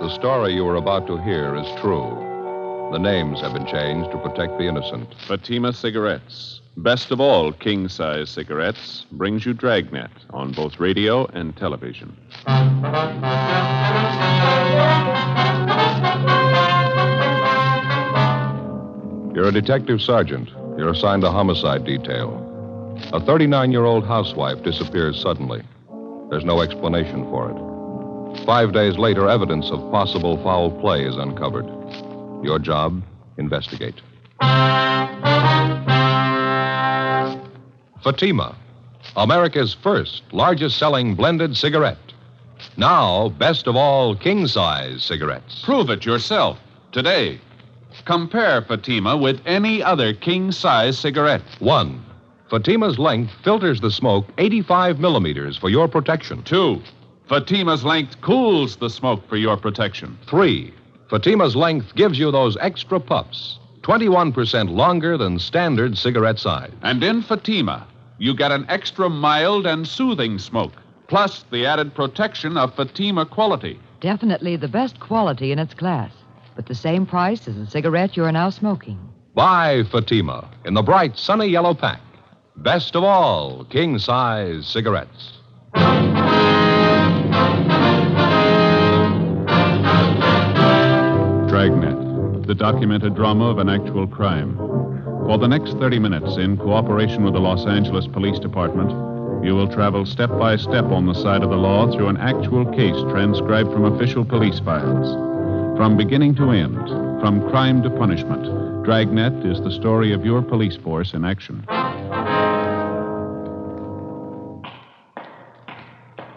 The story you are about to hear is true. The names have been changed to protect the innocent. Fatima Cigarettes, best of all king-size cigarettes, brings you Dragnet on both radio and television. You're a detective sergeant. You're assigned a homicide detail. A 39-year-old housewife disappears suddenly. There's no explanation for it. 5 days later, evidence of possible foul play is uncovered. Your job, investigate. Fatima, America's first largest-selling blended cigarette. Now, best of all king-size cigarettes. Prove it yourself today. Compare Fatima with any other king-size cigarette. 1. Fatima's length filters the smoke 85 millimeters for your protection. 2. Fatima's length cools the smoke for your protection. 3. Fatima's length gives you those extra puffs, 21% longer than standard cigarette size. And in Fatima, you get an extra mild and soothing smoke, plus the added protection of Fatima quality. Definitely the best quality in its class, but the same price as the cigarette you're now smoking. Buy Fatima in the bright, sunny yellow pack. Best of all king-size cigarettes. Dragnet, the documented drama of an actual crime. For the next 30 minutes, in cooperation with the Los Angeles Police Department, you will travel step by step on the side of the law through an actual case transcribed from official police files. From beginning to end, from crime to punishment, Dragnet is the story of your police force in action.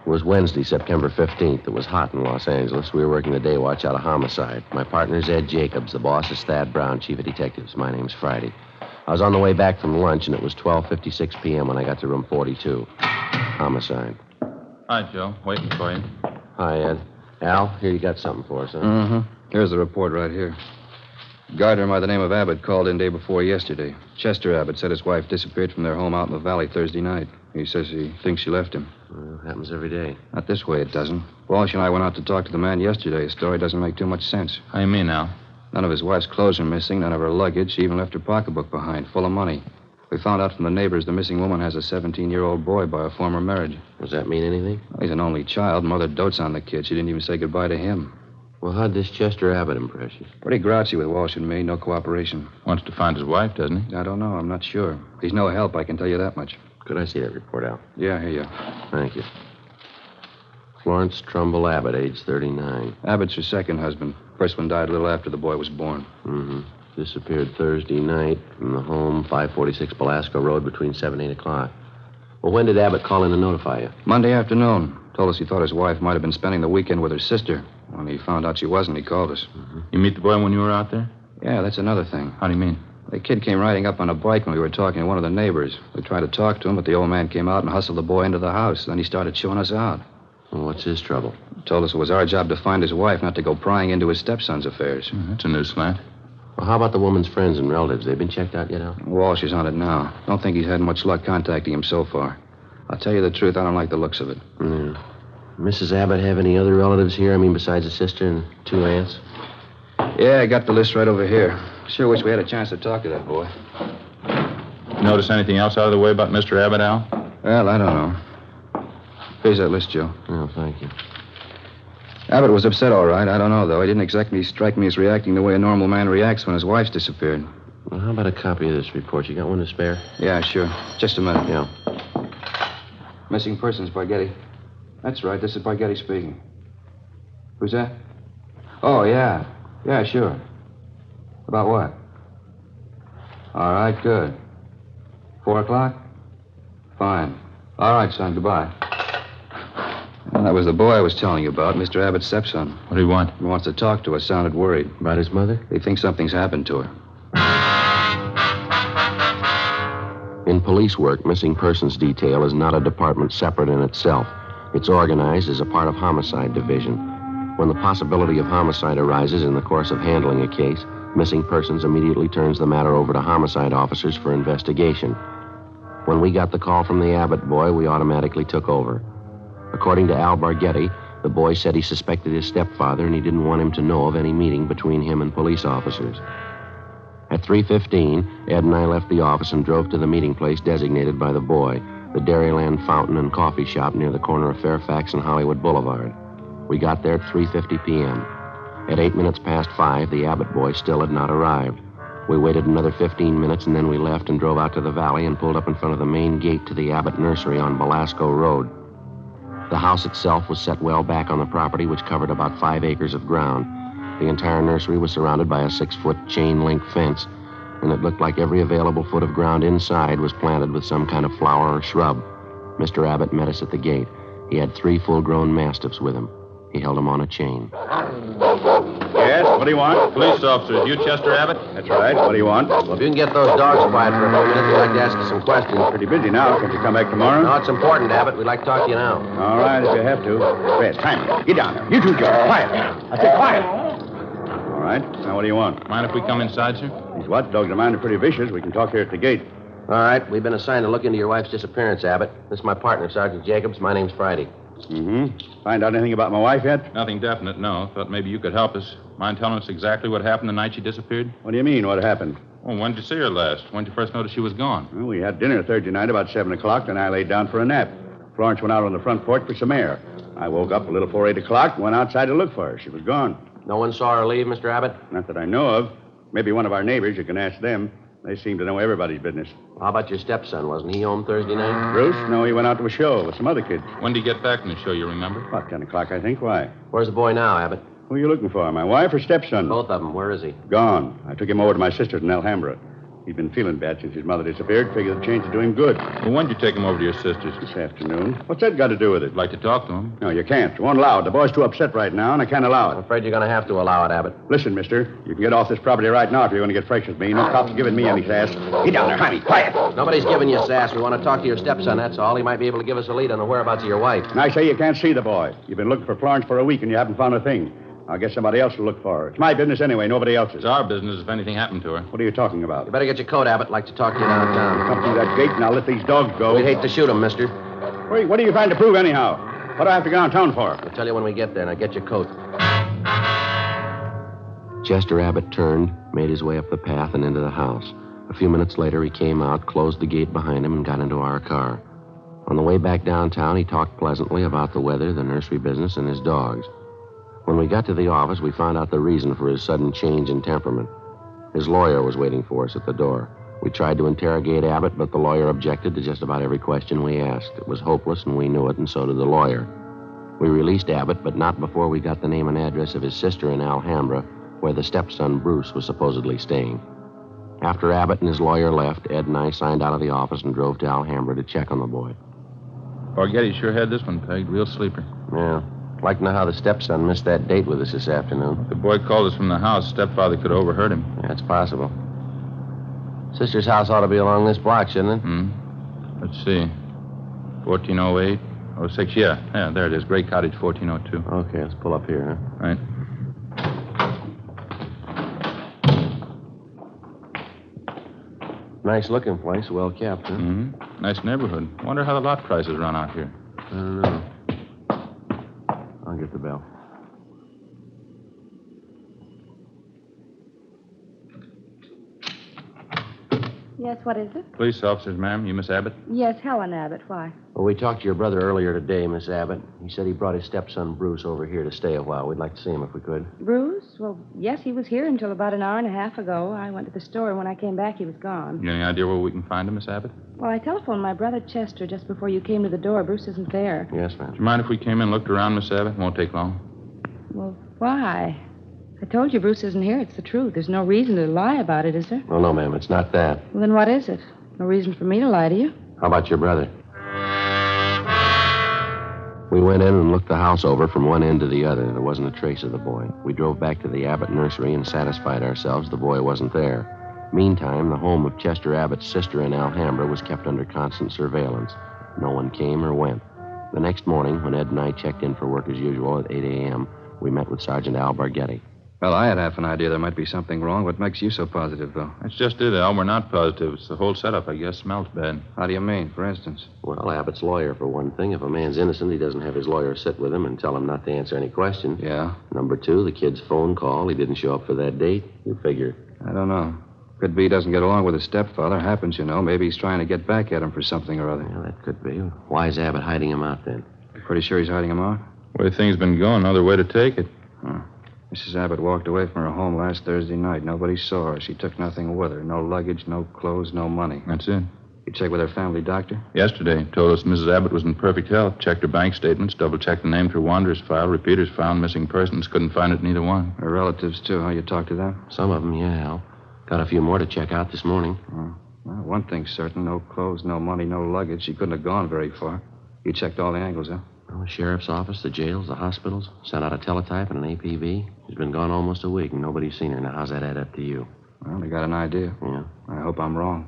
It was Wednesday, September 15th. It was hot in Los Angeles. We were working the day watch out of homicide. My partner's Ed Jacobs. The boss is Thad Brown, chief of detectives. My name's Friday. I was on the way back from lunch, and it was 12:56 p.m. when I got to room 42. Homicide. Hi, Joe. Waiting for you. Hi, Ed. Al, here you got something for us, huh? Mm-hmm. Here's the report right here. Gardner by the name of Abbott called in day before yesterday. Chester Abbott said his wife disappeared from their home out in the valley Thursday night. He says he thinks she left him. Well, happens every day. Not this way, it doesn't. Walsh and I went out to talk to the man yesterday. His story doesn't make too much sense. How you mean now? None of his wife's clothes are missing, none of her luggage. She even left her pocketbook behind, full of money. We found out from the neighbors the missing woman has a 17-year-old boy by a former marriage. Does that mean anything? Well, he's an only child. Mother dotes on the kid. She didn't even say goodbye to him. Well, how'd this Chester Abbott impress you? Pretty grouchy with Walsh and me. No cooperation. Wants to find his wife, doesn't he? I don't know. I'm not sure. He's no help, I can tell you that much. Could I see that report, Al? Yeah, here you. Thank you. Florence Trumbull Abbott, age 39. Abbott's her second husband. First one died a little after the boy was born. Mm-hmm. Disappeared Thursday night from the home, 546 Belasco Road, between 7 and 8 o'clock. Well, when did Abbott call in to notify you? Monday afternoon. Told us he thought his wife might have been spending the weekend with her sister. When he found out she wasn't, he called us. Mm-hmm. You meet the boy when you were out there? Yeah, that's another thing. How do you mean? The kid came riding up on a bike when we were talking to one of the neighbors. We tried to talk to him, but the old man came out and hustled the boy into the house. Then he started chewing us out. Well, what's his trouble? Told us it was our job to find his wife, not to go prying into his stepson's affairs. That's a new slant. Well, how about the woman's friends and relatives? They've been checked out yet, Al? Walsh is on it now. Don't think he's had much luck contacting him so far. I'll tell you the truth, I don't like the looks of it. Yeah. Mrs. Abbott have any other relatives here? I mean, besides a sister and 2 aunts? Yeah, I got the list right over here. Sure wish we had a chance to talk to that boy. Notice anything else out of the way about Mr. Abbott, Al? Well, I don't know. Here's that list, Joe. Oh, thank you. Abbott was upset, all right. I don't know, though. He didn't exactly strike me as reacting the way a normal man reacts when his wife's disappeared. Well, how about a copy of this report? You got one to spare? Yeah, sure. Just a minute. Yeah. Missing persons, Barghetti. That's right. This is Barghetti speaking. Who's that? Oh, yeah. Yeah, sure. About what? All right, good. 4 o'clock? Fine. All right, son. Goodbye. Well, that was the boy I was telling you about, Mr. Abbott's stepson. What do you want? He wants to talk to us. Sounded worried. About his mother? He thinks something's happened to her. In police work, missing persons detail is not a department separate in itself. It's organized as a part of homicide division. When the possibility of homicide arises in the course of handling a case, missing persons immediately turns the matter over to homicide officers for investigation. When we got the call from the Abbott boy, we automatically took over. According to Al Barghetti, The boy said he suspected his stepfather and he didn't want him to know of any meeting between him and police officers. At 3:15, Ed and I left the office and drove to the meeting place designated by the boy, the Dairyland Fountain and Coffee Shop near the corner of Fairfax and Hollywood Boulevard. We got there at 3:50 p.m. At 8 minutes past 5, the Abbott boy still had not arrived. We waited another 15 minutes, and then we left and drove out to the valley and pulled up in front of the main gate to the Abbott nursery on Belasco Road. The house itself was set well back on the property, which covered about 5 acres of ground. The entire nursery was surrounded by a 6-foot chain-link fence, and it looked like every available foot of ground inside was planted with some kind of flower or shrub. Mr. Abbott met us at the gate. He had 3 full-grown mastiffs with him. He held them on a chain. Yes, what do you want? Police officers, you Chester Abbott? That's right. What do you want? Well, if you can get those dogs quiet for a few minutes, we'd like to ask you some questions. Pretty busy now. Can't you come back tomorrow? No, it's important, Abbott. We'd like to talk to you now. All right, if you have to. Red, Simon, get down there. You two, Joe. Quiet. I said quiet. All right. Now, what do you want? Mind if we come inside, sir? These watchdogs of mine are pretty vicious. We can talk here at the gate. All right. We've been assigned to look into your wife's disappearance, Abbott. This is my partner, Sergeant Jacobs. My name's Friday. Mm-hmm. Find out anything about my wife yet? Nothing definite, no. Thought maybe you could help us. Mind telling us exactly what happened the night she disappeared? What do you mean, what happened? Well, when did you see her last? When did you first notice she was gone? Well, we had dinner Thursday night about 7 o'clock, then I laid down for a nap. Florence went out on the front porch for some air. I woke up a little before 8 o'clock and went outside to look for her. She was gone. No one saw her leave, Mr. Abbott? Not that I know of. Maybe one of our neighbors. You can ask them. They seem to know everybody's business. How about your stepson? Wasn't he home Thursday night? Bruce? No, he went out to a show with some other kids. When did he get back from the show, you remember? About 10 o'clock, I think. Why? Where's the boy now, Abbott? Who are you looking for, my wife or stepson? Both of them. Where is he? Gone. I took him over to my sister's in Alhambra. He'd been feeling bad since his mother disappeared. Figured the change would do him good. Well, when did you take him over to your sister's? This afternoon. What's that got to do with it? I'd like to talk to him. No, you can't. You won't allow it. The boy's too upset right now, and I can't allow I'm it. afraid you're going to have to allow it, Abbott. Listen, mister. You can get off this property right now if you're going to get fresh with me. No cops giving me any sass. Get down there, honey. Quiet. Nobody's giving you sass. We want to talk to your stepson, that's all. He might be able to give us a lead on the whereabouts of your wife. And I say you can't see the boy. You've been looking for Florence for a week, and you haven't found a thing. I'll get somebody else to look for her. It's my business anyway, nobody else's. It's our business if anything happened to her. What are you talking about? You better get your coat, Abbott. I'd like to talk to you downtown. Come through that gate, and I'll let these dogs go. We'd hate to shoot him, mister. Wait, what are you trying to prove anyhow? What do I have to go downtown for? I'll tell you when we get there. Now get your coat. Chester Abbott turned, made his way up the path and into the house. A few minutes later, he came out, closed the gate behind him, and got into our car. On the way back downtown, he talked pleasantly about the weather, the nursery business, and his dogs. When we got to the office, we found out the reason for his sudden change in temperament. His lawyer was waiting for us at the door. We tried to interrogate Abbott, but the lawyer objected to just about every question we asked. It was hopeless, and we knew it, and so did the lawyer. We released Abbott, but not before we got the name and address of his sister in Alhambra, where the stepson, Bruce, was supposedly staying. After Abbott and his lawyer left, Ed and I signed out of the office and drove to Alhambra to check on the boy. Forget he sure had this one pegged. Real sleeper. Yeah. I'd like to know how the stepson missed that date with us this afternoon. The boy called us from the house. Stepfather could have overheard him. Yeah, it's possible. Sister's house ought to be along this block, shouldn't it? Let's see. 1408. 06, yeah, there it is. Gray Cottage, 1402. Okay, let's pull up here, huh? Right. Nice looking place, well kept, huh? Mm-hmm. Nice neighborhood. Wonder how the lot prices run out here. I don't know. I'll get the bell. Yes, what is it? Police officers, ma'am. You Miss Abbott? Yes, Helen Abbott. Why? Well, we talked to your brother earlier today, Miss Abbott. He said he brought his stepson, Bruce, over here to stay a while. We'd like to see him if we could. Bruce? Well, yes, he was here until about an hour and a half ago. I went to the store, and when I came back, he was gone. You any idea where we can find him, Miss Abbott? Well, I telephoned my brother Chester just before you came to the door. Bruce isn't there. Yes, ma'am. Do you mind if we came in and looked around, Miss Abbott? Won't take long. Well, why? I told you Bruce isn't here. It's the truth. There's no reason to lie about it, is there? Oh, no, ma'am. It's not that. Well, then what is it? No reason for me to lie to you. How about your brother? We went in and looked the house over from one end to the other. There wasn't a trace of the boy. We drove back to the Abbott nursery and satisfied ourselves the boy wasn't there. Meantime, the home of Chester Abbott's sister in Alhambra was kept under constant surveillance. No one came or went. The next morning, when Ed and I checked in for work as usual at 8 a.m., we met with Sergeant Al Barghetti. Well, I had half an idea there might be something wrong. What makes you so positive, Bill? That's just it, Al. We're not positive. It's the whole setup, I guess. Smells bad. How do you mean, for instance? Well, Abbott's lawyer, for one thing. If a man's innocent, he doesn't have his lawyer sit with him and tell him not to answer any questions. Yeah? Number two, the kid's phone call. He didn't show up for that date. You figure. I don't know. Could be he doesn't get along with his stepfather. Happens, you know. Maybe he's trying to get back at him for something or other. Yeah, that could be. Why is Abbott hiding him out then? Pretty sure he's hiding him out? The way things been going, no other way to take it. Huh. Mrs. Abbott walked away from her home last Thursday night. Nobody saw her. She took nothing with her. No luggage, no clothes, no money. That's it. You checked with her family doctor? Yesterday, told us Mrs. Abbott was in perfect health. Checked her bank statements, double-checked the name through Wanderer's file. Repeaters found, missing persons. Couldn't find it in either one. Her relatives, too, huh? You talked to them? Some of them, yeah, Al. Got a few more to check out this morning. Well, one thing's certain. No clothes, no money, no luggage. She couldn't have gone very far. You checked all the angles, huh? Well, the sheriff's office, the jails, the hospitals. Sent out a teletype and an APB. She's been gone almost a week, and nobody's seen her. Now, how's that add up to you? Well, they got an idea. Yeah. I hope I'm wrong.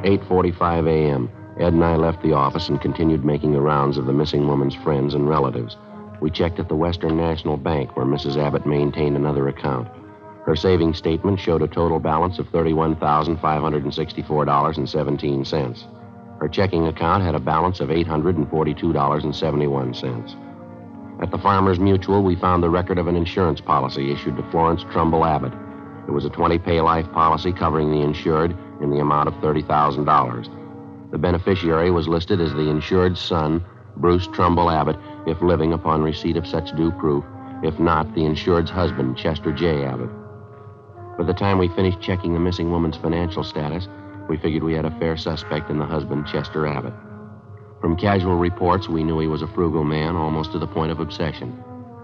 8:45 a.m. Ed and I left the office and continued making the rounds of the missing woman's friends and relatives. We checked at the Western National Bank, where Mrs. Abbott maintained another account. Her savings statement showed a total balance of $31,564.17. Her checking account had a balance of $842.71. At the Farmers Mutual, we found the record of an insurance policy issued to Florence Trumbull Abbott. It was a 20-pay life policy covering the insured in the amount of $30,000. The beneficiary was listed as the insured's son, Bruce Trumbull Abbott, if living upon receipt of such due proof. If not, the insured's husband, Chester J. Abbott. By the time we finished checking the missing woman's financial status, we figured we had a fair suspect in the husband, Chester Abbott. From casual reports, we knew he was a frugal man, almost to the point of obsession.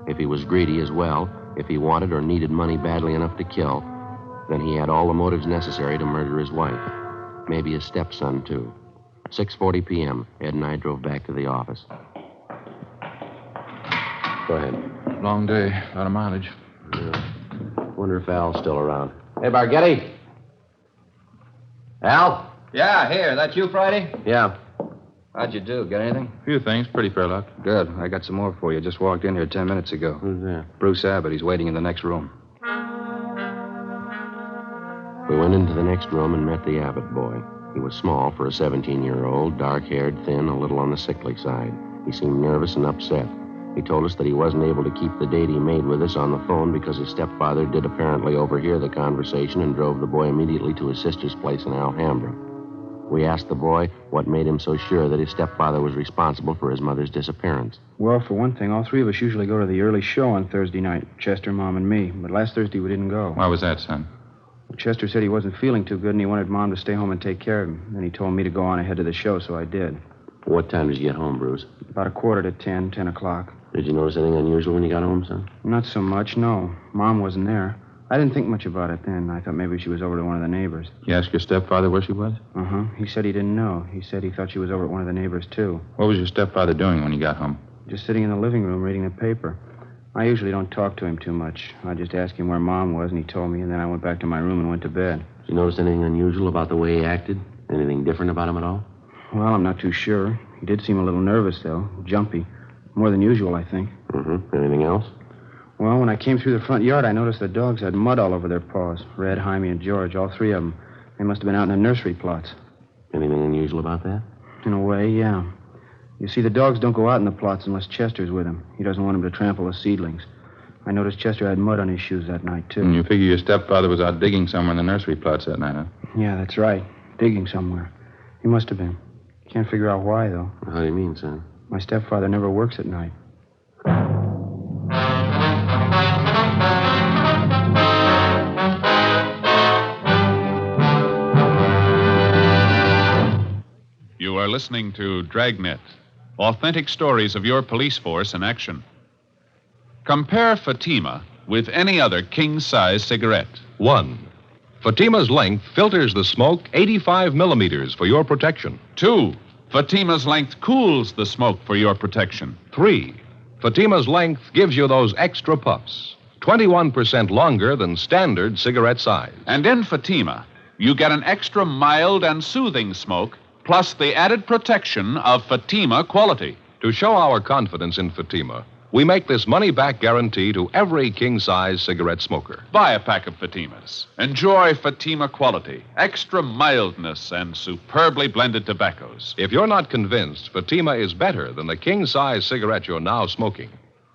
If he was greedy as well, if he wanted or needed money badly enough to kill, then he had all the motives necessary to murder his wife. Maybe his stepson, too. 6:40 p.m., Ed and I drove back to the office. Go ahead. Long day, a lot of mileage. Yeah. Wonder if Al's still around. Hey, Bargetti. Al? Yeah, here. That you, Friday? Yeah. How'd you do? Get anything? A few things, pretty fair luck. Good. I got some more for you. Just walked in here 10 minutes ago. Who's that? Bruce Abbott. He's waiting in the next room. We went into the next room and met the Abbott boy. He was small for a 17-year-old, dark-haired, thin, a little on the sickly side. He seemed nervous and upset. He told us that he wasn't able to keep the date he made with us on the phone because his stepfather did apparently overhear the conversation and drove the boy immediately to his sister's place in Alhambra. We asked the boy what made him so sure that his stepfather was responsible for his mother's disappearance. Well, for one thing, all three of us usually go to the early show on Thursday night, Chester, Mom, and me. But last Thursday we didn't go. Why was that, son? Chester said he wasn't feeling too good and he wanted Mom to stay home and take care of him. Then he told me to go on ahead to the show, so I did. What time did you get home, Bruce? About 10:15, 10 o'clock. Did you notice anything unusual when you got home, son? Not so much, no. Mom wasn't there. I didn't think much about it then. I thought maybe she was over to one of the neighbors. You asked your stepfather where she was? Uh-huh. He said he didn't know. He said he thought she was over at one of the neighbors, too. What was your stepfather doing when you got home? Just sitting in the living room reading the paper. I usually don't talk to him too much. I just asked him where Mom was, and he told me, and then I went back to my room and went to bed. Did you notice anything unusual about the way he acted? Anything different about him at all? Well, I'm not too sure. He did seem a little nervous, though. Jumpy. More than usual, I think. Mm-hmm. Anything else? Well, when I came through the front yard, I noticed the dogs had mud all over their paws. Red, Jaime, and George, all three of them. They must have been out in the nursery plots. Anything unusual about that? In a way, yeah. You see, the dogs don't go out in the plots unless Chester's with them. He doesn't want them to trample the seedlings. I noticed Chester had mud on his shoes that night, too. And you figure your stepfather was out digging somewhere in the nursery plots that night, huh? Yeah, that's right. Digging somewhere. He must have been. Can't figure out why, though. How do you mean, son? My stepfather never works at night. You are listening to Dragnet, authentic stories of your police force in action. Compare Fatima with any other king-size cigarette. 1. Fatima's length filters the smoke 85 millimeters for your protection. 2. Fatima's length cools the smoke for your protection. 3. Fatima's length gives you those extra puffs, 21% longer than standard cigarette size. And in Fatima, you get an extra mild and soothing smoke, plus the added protection of Fatima quality. To show our confidence in Fatima, We make this money-back guarantee to every king-size cigarette smoker. Buy a pack of Fatimas. Enjoy Fatima quality, extra mildness, and superbly blended tobaccos. If you're not convinced Fatima is better than the king-size cigarette you're now smoking,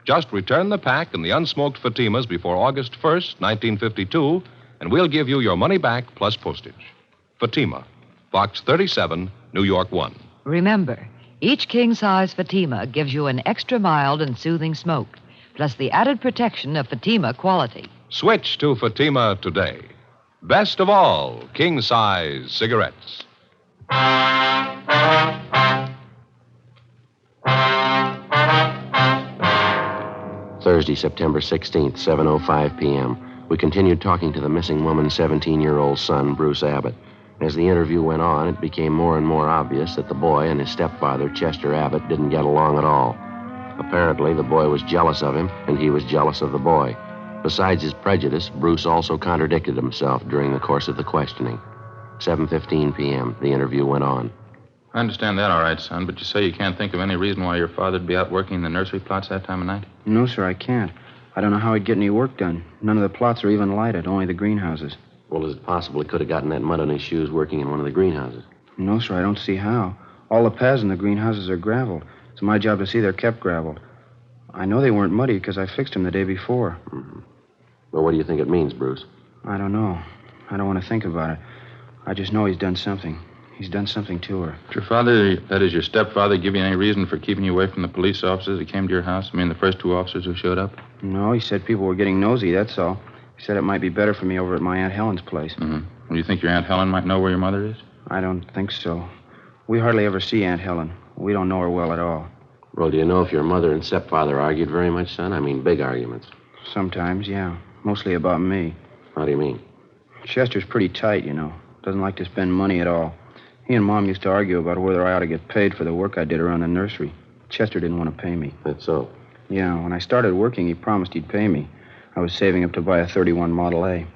just return the pack and the unsmoked Fatimas before August 1st, 1952, and we'll give you your money back plus postage. Fatima, Box 37, New York 1. Remember, each king-size Fatima gives you an extra mild and soothing smoke, plus the added protection of Fatima quality. Switch to Fatima today. Best of all, king-size cigarettes. Thursday, September 16th, 7:05 p.m. We continued talking to the missing woman's 17-year-old son, Bruce Abbott. As the interview went on, it became more and more obvious that the boy and his stepfather, Chester Abbott, didn't get along at all. Apparently, the boy was jealous of him, and he was jealous of the boy. Besides his prejudice, Bruce also contradicted himself during the course of the questioning. 7:15 p.m., the interview went on. I understand that all right, son, but you say you can't think of any reason why your father'd be out working in the nursery plots that time of night? No, sir, I can't. I don't know how he'd get any work done. None of the plots are even lighted, only the greenhouses. Well, is it possible he could have gotten that mud on his shoes working in one of the greenhouses? No, sir, I don't see how. All the paths in the greenhouses are graveled. It's my job to see they're kept graveled. I know they weren't muddy because I fixed them the day before. Mm-hmm. Well, what do you think it means, Bruce? I don't know. I don't want to think about it. I just know he's done something. He's done something to her. Did your father, that is your stepfather, give you any reason for keeping you away from the police officers that came to your house? I mean, the first two officers who showed up? No, he said people were getting nosy, that's all. He said it might be better for me over at my Aunt Helen's place. Mm-hmm. Well, you think your Aunt Helen might know where your mother is? I don't think so. We hardly ever see Aunt Helen. We don't know her well at all. Well, do you know if your mother and stepfather argued very much, son? I mean, big arguments. Sometimes, yeah. Mostly about me. How do you mean? Chester's pretty tight, you know. Doesn't like to spend money at all. He and Mom used to argue about whether I ought to get paid for the work I did around the nursery. Chester didn't want to pay me. That's so? Yeah, when I started working, he promised he'd pay me. I was saving up to buy a 31 Model A.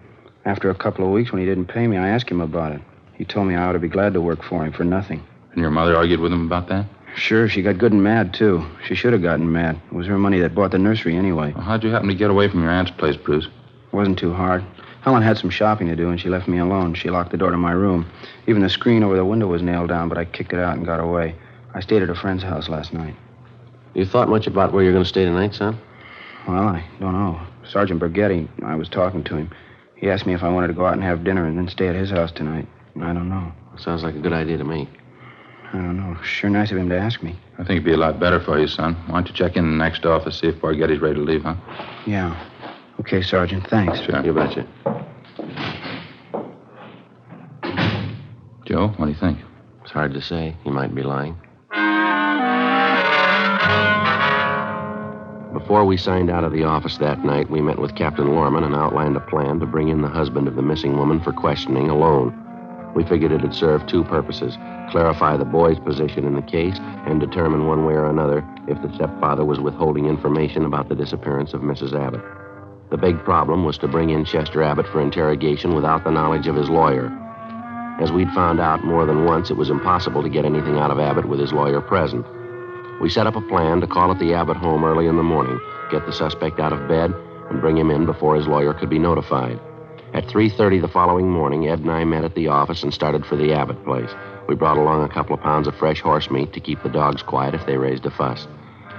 After a couple of weeks, when he didn't pay me, I asked him about it. He told me I ought to be glad to work for him for nothing. And your mother argued with him about that? Sure, she got good and mad, too. She should have gotten mad. It was her money that bought the nursery anyway. Well, how'd you happen to get away from your aunt's place, Bruce? It wasn't too hard. Helen had some shopping to do, and she left me alone. She locked the door to my room. Even the screen over the window was nailed down, but I kicked it out and got away. I stayed at a friend's house last night. You thought much about where you're going to stay tonight, son? Well, I don't know. Sergeant Borghetti, I was talking to him. He asked me if I wanted to go out and have dinner and then stay at his house tonight. I don't know. Sounds like a good idea to me. I don't know. Sure nice of him to ask me. I think it'd be a lot better for you, son. Why don't you check in the next office, see if Borghetti's ready to leave, huh? Yeah. Okay, Sergeant. Thanks. Sure. You betcha. Joe, what do you think? It's hard to say. He might be lying. Before we signed out of the office that night, we met with Captain Lorman and outlined a plan to bring in the husband of the missing woman for questioning alone. We figured it'd serve two purposes: clarify the boy's position in the case and determine one way or another if the stepfather was withholding information about the disappearance of Mrs. Abbott. The big problem was to bring in Chester Abbott for interrogation without the knowledge of his lawyer. As we'd found out more than once, it was impossible to get anything out of Abbott with his lawyer present. We set up a plan to call at the Abbott home early in the morning, get the suspect out of bed, and bring him in before his lawyer could be notified. At 3:30 the following morning, Ed and I met at the office and started for the Abbott place. We brought along a couple of pounds of fresh horse meat to keep the dogs quiet if they raised a fuss.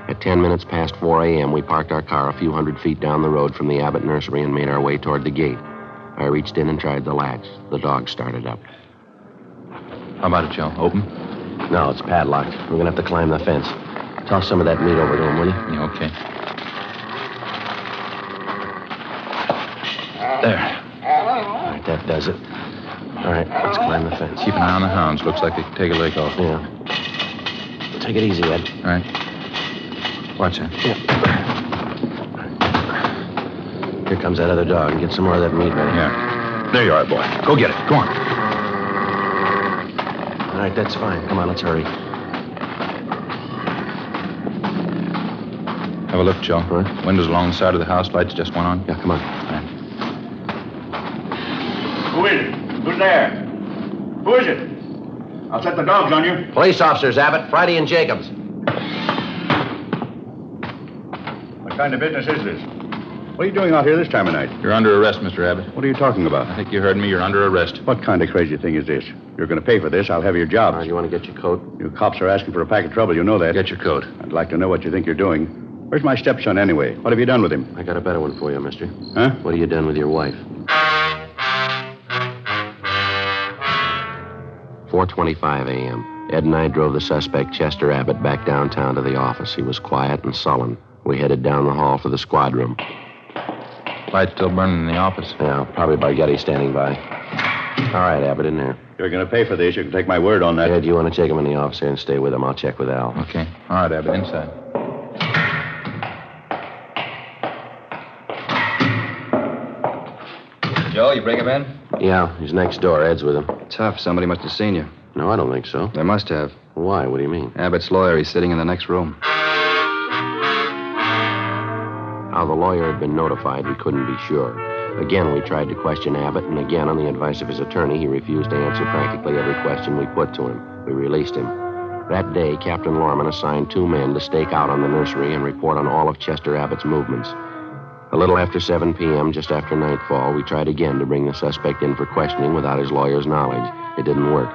At 10 minutes past 4 a.m., we parked our car a few hundred feet down the road from the Abbott nursery and made our way toward the gate. I reached in and tried the latch. The dog started up. How about it, Joe? Open? No, it's padlocked. We're going to have to climb the fence. Toss some of that meat over to him, will you? Yeah, okay. There. All right, that does it. All right, let's climb the fence. Keep an eye on the hounds. Looks like they could take a leg off. Yeah. Take it easy, Ed. All right. Watch that. Yeah. Here comes that other dog. Get some more of that meat ready. Yeah. There you are, boy. Go get it. Go on. All right, that's fine. Come on, let's hurry. Have a look, Joe. Huh? Windows along the side of the house. Lights just went on. Yeah, come on. All right. Who is it? Who's there? Who is it? I'll set the dogs on you. Police officers, Abbott. Friday and Jacobs. kind of business is this? What are you doing out here this time of night? You're under arrest, Mr. Abbott. What are you talking about? I think you heard me. You're under arrest. What kind of crazy thing is this? You're going to pay for this. I'll have your job. All right, you want to get your coat? You cops are asking for a pack of trouble. You know that. Get your coat. I'd like to know what you think you're doing. Where's my stepson, anyway? What have you done with him? I got a better one for you, mister. Huh? What have you done with your wife? 4:25 a.m. Ed and I drove the suspect, Chester Abbott, back downtown to the office. He was quiet and sullen. We headed down the hall for the squad room. Light still burning in the office. Yeah, probably Bargetti standing by. All right, Abbott, in there. You're going to pay for this. You can take my word on that. Ed, you want to take him in the office here and stay with him? I'll check with Al. Okay. All right, Abbott, inside. Joe, you bring him in? Yeah, he's next door. Ed's with him. Tough. Somebody must have seen you. No, I don't think so. They must have. Why? What do you mean? Abbott's lawyer. He's sitting in the next room. How the lawyer had been notified, we couldn't be sure. Again, we tried to question Abbott, and again, on the advice of his attorney, he refused to answer practically every question we put to him. We released him. That day, Captain Lorman assigned 2 men to stake out on the nursery and report on all of Chester Abbott's movements. A little after 7 p.m., just after nightfall, we tried again to bring the suspect in for questioning without his lawyer's knowledge. It didn't work.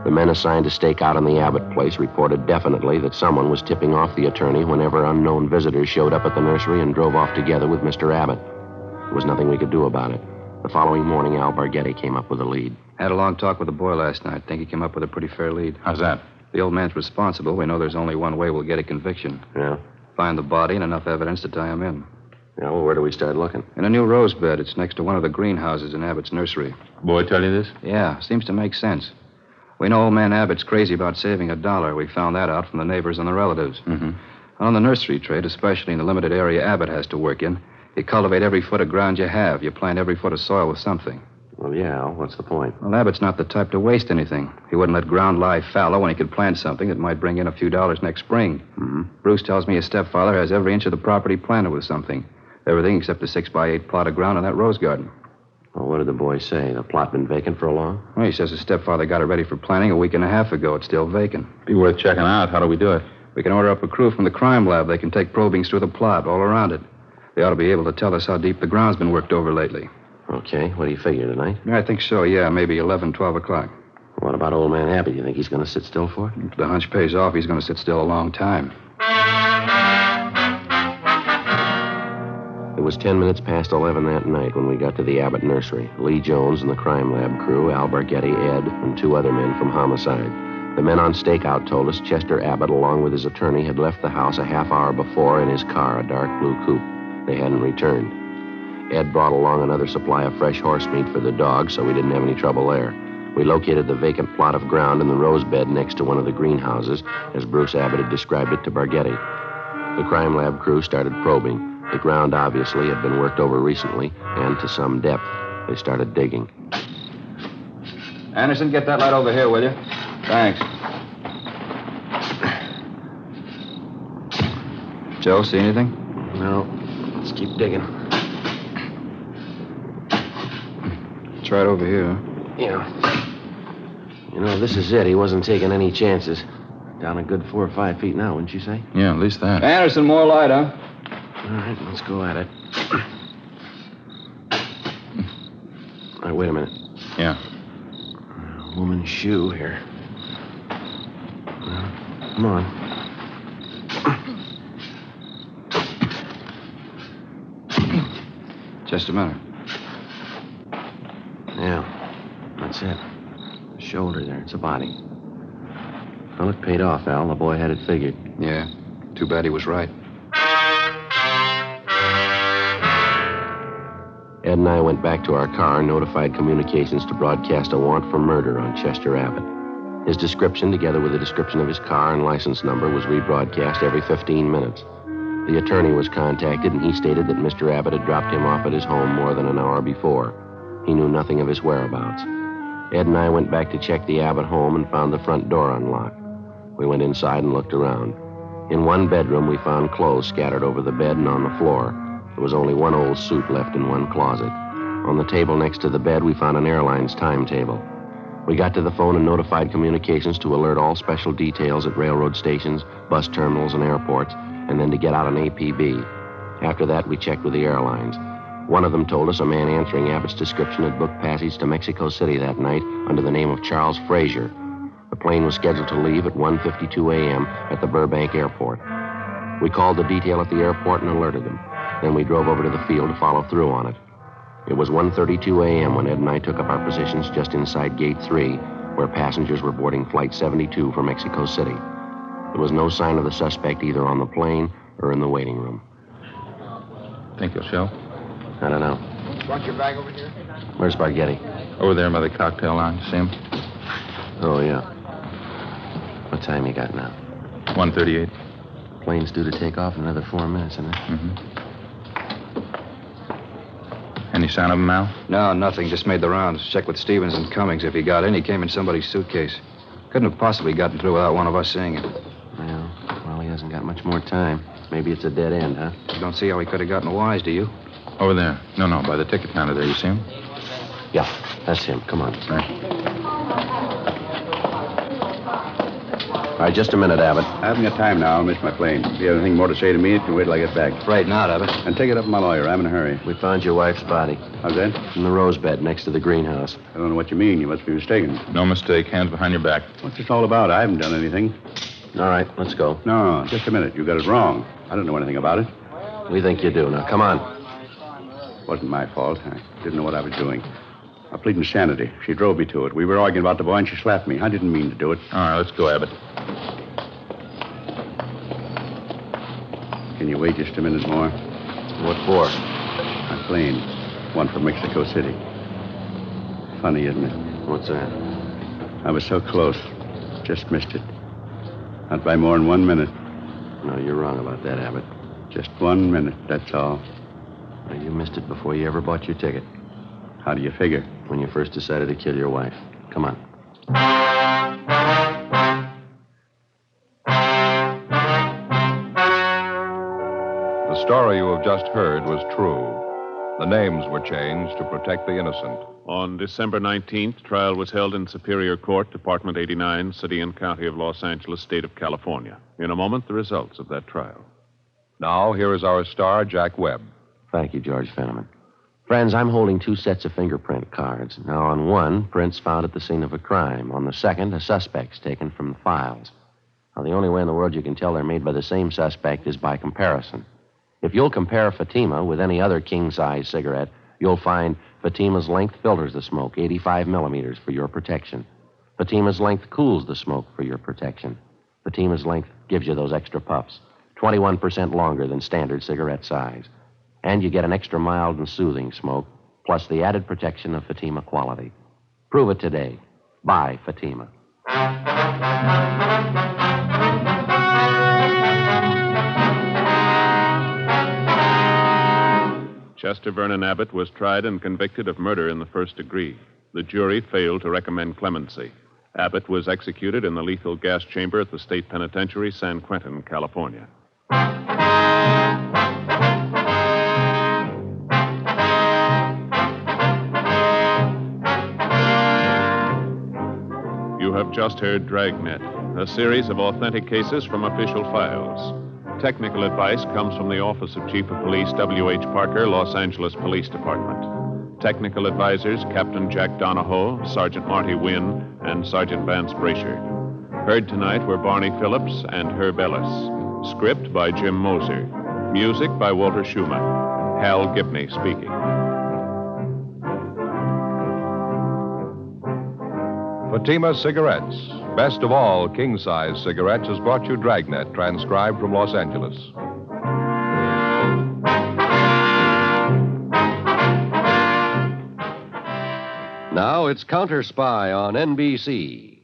The men assigned to stake out on the Abbott place reported definitely that someone was tipping off the attorney whenever unknown visitors showed up at the nursery and drove off together with Mr. Abbott. There was nothing we could do about it. The following morning, Al Bargetti came up with a lead. Had a long talk with the boy last night. Think he came up with a pretty fair lead. How's that? The old man's responsible. We know there's only one way we'll get a conviction. Yeah? Find the body and enough evidence to tie him in. Yeah, well, where do we start looking? In a new rose bed. It's next to one of the greenhouses in Abbott's nursery. Boy tell you this? Yeah, seems to make sense. We know old man Abbott's crazy about saving $1. We found that out from the neighbors and the relatives. Mm-hmm. On the nursery trade, especially in the limited area Abbott has to work in, you cultivate every foot of ground you have. You plant every foot of soil with something. Well, yeah, Al, what's the point? Well, Abbott's not the type to waste anything. He wouldn't let ground lie fallow when he could plant something that might bring in a few dollars next spring. Mm-hmm. Bruce tells me his stepfather has every inch of the property planted with something. Everything except a 6x8 plot of ground in that rose garden. Well, what did the boy say? The plot been vacant for a long? Well, he says his stepfather got it ready for planting a week and a half ago. It's still vacant. Be worth checking out. How do we do it? We can order up a crew from the crime lab. They can take probings through the plot, all around it. They ought to be able to tell us how deep the ground's been worked over lately. Okay, what do you figure, tonight? I think so, yeah. Maybe 11, 12 o'clock. What about old man Abbott? You think he's going to sit still for it? If the hunch pays off, he's going to sit still a long time. It was 10 minutes past 11 that night when we got to the Abbott nursery. Lee Jones and the crime lab crew, Al Bargetti, Ed, and 2 other men from homicide. The men on stakeout told us Chester Abbott, along with his attorney, had left the house a half hour before in his car, a dark blue coupe. They hadn't returned. Ed brought along another supply of fresh horse meat for the dog, so we didn't have any trouble there. We located the vacant plot of ground in the rose bed next to one of the greenhouses, as Bruce Abbott had described it to Bargetti. The crime lab crew started probing. The ground obviously had been worked over recently, and to some depth. They started digging. Anderson, get that light over here, will you? Thanks. Joe, see anything? No. Let's keep digging. Try it over here, huh? Yeah. You know, this is it. He wasn't taking any chances. Down a good 4 or 5 feet now, wouldn't you say? Yeah, at least that. Anderson, more light, huh? All right, let's go at it. All right, wait a minute. Yeah. A woman's shoe here. Well, come on. Just a minute. Yeah, that's it. The shoulder there. It's a body. Well, it paid off, Al. The boy had it figured. Yeah. Too bad he was right. Ed and I went back to our car and notified communications to broadcast a warrant for murder on Chester Abbott. His description, together with a description of his car and license number, was rebroadcast every 15 minutes. The attorney was contacted, and he stated that Mr. Abbott had dropped him off at his home more than an hour before. He knew nothing of his whereabouts. Ed and I went back to check the Abbott home and found the front door unlocked. We went inside and looked around. In one bedroom, we found clothes scattered over the bed and on the floor. There was only one old suit left in one closet. On the table next to the bed, we found an airline's timetable. We got to the phone and notified communications to alert all special details at railroad stations, bus terminals, and airports, and then to get out an APB. After that, we checked with the airlines. One of them told us a man answering Abbott's description had booked passage to Mexico City that night under the name of Charles Frazier. The plane was scheduled to leave at 1:52 a.m. at the Burbank Airport. We called the detail at the airport and alerted them. Then we drove over to the field to follow through on it. It was 1:32 a.m. when Ed and I took up our positions just inside Gate 3, where passengers were boarding Flight 72 for Mexico City. There was no sign of the suspect either on the plane or in the waiting room. Think he'll show? I don't know. Want your bag over here? Where's Spaghetti? Over there by the cocktail lounge. See him? Oh, yeah. What time you got now? 1:38. Plane's due to take off in another 4 minutes, isn't it? Mm-hmm. Any sign of him, Al? No, nothing. Just made the rounds. Checked with Stevens and Cummings. If he got in, he came in somebody's suitcase. Couldn't have possibly gotten through without one of us seeing it. Well, he hasn't got much more time. Maybe it's a dead end, huh? You don't see how he could have gotten wise, do you? Over there. No, by the ticket counter there. You see him? Yeah, that's him. Come on. Right. All right, just a minute, Abbott. I haven't got time now. I'll miss my plane. If you have anything more to say to me, you can wait till I get back. Afraid not, Abbott. And take it up with my lawyer. I'm in a hurry. We found your wife's body How's that? in the rose bed next to the greenhouse. I don't know what you mean. You must be mistaken. No mistake. Hands behind your back. What's this all about? I haven't done anything. All right, let's go. No, just a minute. You got it wrong. I don't know anything about it. We think you do. Now, come on. Wasn't my fault. I didn't know what I was doing. I plead insanity. She drove me to it. We were arguing about the boy, and she slapped me. I didn't mean to do it. All right, let's go, Abbott. Can you wait just a minute more? What for? My plane. One for Mexico City. Funny, isn't it? What's that? I was so close. Just missed it. Not by more than 1 minute. No, you're wrong about that, Abbott. Just 1 minute, that's all. Now, you missed it before you ever bought your ticket. How do you figure? When you first decided to kill your wife. Come on. The story you have just heard was true. The names were changed to protect the innocent. On December 19th, trial was held in Superior Court, Department 89, City and County of Los Angeles, State of California. In a moment, the results of that trial. Now, here is our star, Jack Webb. Thank you, George Fenneman. Friends, I'm holding 2 sets of fingerprint cards. Now, on one, prints found at the scene of a crime. On the second, a suspect's taken from the files. Now, the only way in the world you can tell they're made by the same suspect is by comparison. If you'll compare Fatima with any other king-size cigarette, you'll find Fatima's length filters the smoke, 85 millimeters, for your protection. Fatima's length cools the smoke for your protection. Fatima's length gives you those extra puffs, 21% longer than standard cigarette size. And you get an extra mild and soothing smoke, plus the added protection of Fatima quality. Prove it today. Buy Fatima. Chester Vernon Abbott was tried and convicted of murder in the first degree. The jury failed to recommend clemency. Abbott was executed in the lethal gas chamber at the State Penitentiary, San Quentin, California. You have just heard Dragnet, a series of authentic cases from official files. Technical advice comes from the Office of Chief of Police W.H. Parker, Los Angeles Police Department. Technical advisors Captain Jack Donahoe, Sergeant Marty Wynn, and Sergeant Vance Brasher. Heard tonight were Barney Phillips and Herb Ellis. Script by Jim Moser. Music by Walter Schumann. Hal Gibney speaking. Fatima Cigarettes, best of all king-size cigarettes, has brought you Dragnet, transcribed from Los Angeles. Now it's Counter Spy on NBC.